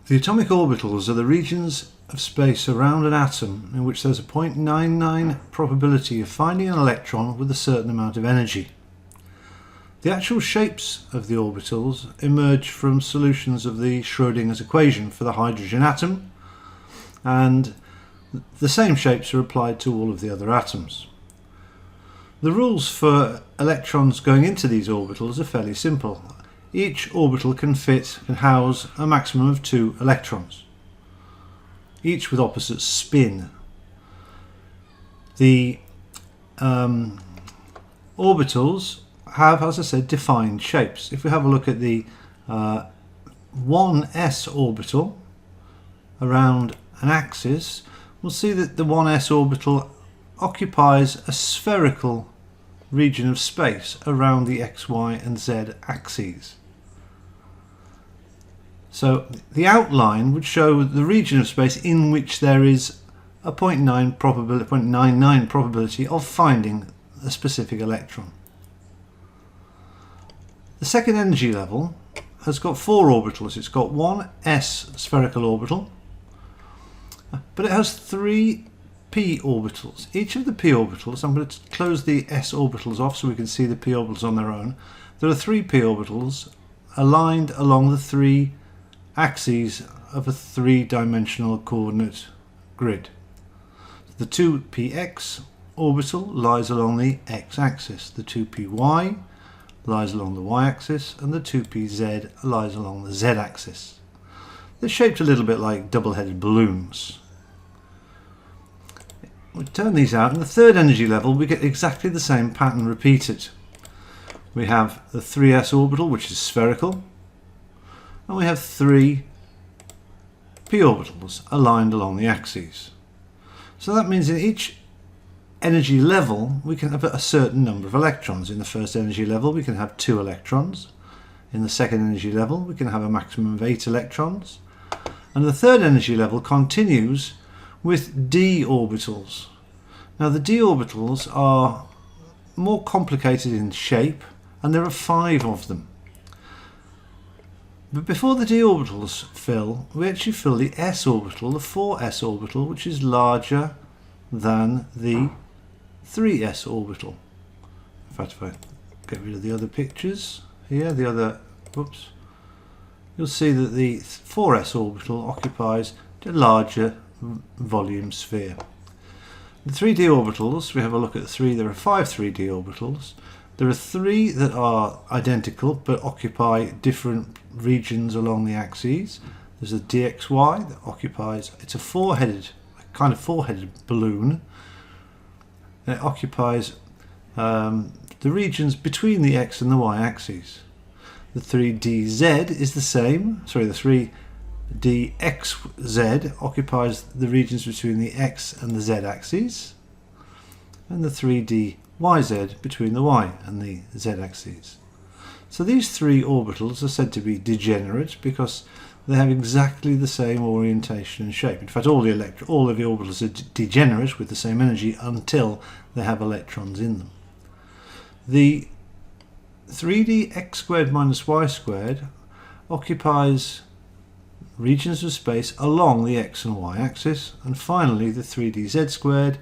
The atomic orbitals are the regions of space around an atom in which there's a 0.99 probability of finding an electron with a certain amount of energy. The actual shapes of the orbitals emerge from solutions of the Schrödinger's equation for the hydrogen atom, and the same shapes are applied to all of the other atoms. The rules for electrons going into these orbitals are fairly simple. Each orbital can house a maximum of 2 electrons, each with opposite spin. The orbitals have, as I said, defined shapes. If we have a look at the 1s orbital around an axis, we'll see that the 1s orbital occupies a spherical region of space around the x, y and z axes. So the outline would show the region of space in which there is a 0.99 probability of finding a specific electron. The second energy level has got 4 orbitals. It's got one s spherical orbital, but it has 3 p orbitals. Each of the p orbitals, I'm going to close the s orbitals off so we can see the p orbitals on their own. There are 3 p orbitals aligned along the 3 axes of a 3-dimensional coordinate grid. The 2px orbital lies along the x-axis, the 2py lies along the y-axis, and the 2pz lies along the z-axis. They're shaped a little bit like double-headed balloons. We turn these out, and the third energy level we get exactly the same pattern repeated. We have the 3s orbital, which is spherical, and we have 3 p orbitals aligned along the axes. So that means in each energy level we can have a certain number of electrons. In the first energy level we can have 2 electrons. In the second energy level we can have a maximum of 8 electrons. And the third energy level continues with d orbitals. Now the d orbitals are more complicated in shape, and there are 5 of them. But before the d orbitals fill, we actually fill the s orbital, the 4s orbital, which is larger than the 3s orbital. In fact, if I get rid of the other pictures here, you'll see that the 4s orbital occupies a larger volume sphere. The 3d orbitals, we have a look at 3, there are 5 3d orbitals. There are 3 that are identical but occupy different regions along the axes. There's a dxy that occupies, it's a kind of four-headed balloon, and it occupies the regions between the x and the y axes. The 3dz is the same, sorry, the 3dxz occupies the regions between the x and the z axes, and the 3dyz between the y and the z axes. So these 3 orbitals are said to be degenerate because they have exactly the same orientation and shape. In fact, all of the orbitals are degenerate with the same energy until they have electrons in them. The 3d x squared minus y squared occupies regions of space along the x and y axis, and finally the 3dz squared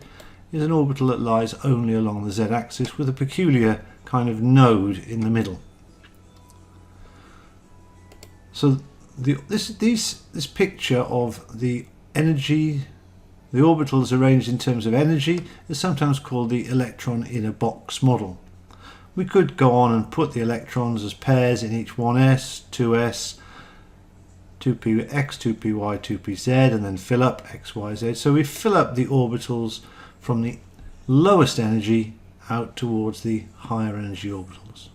is an orbital that lies only along the z-axis with a peculiar kind of node in the middle. So this picture of the energy, the orbitals arranged in terms of energy, is sometimes called the electron in a box model. We could go on and put the electrons as pairs in each 1s, 2s, 2px, 2py, 2pz, and then fill up x, y, z. So we fill up the orbitals from the lowest energy out towards the higher energy orbitals.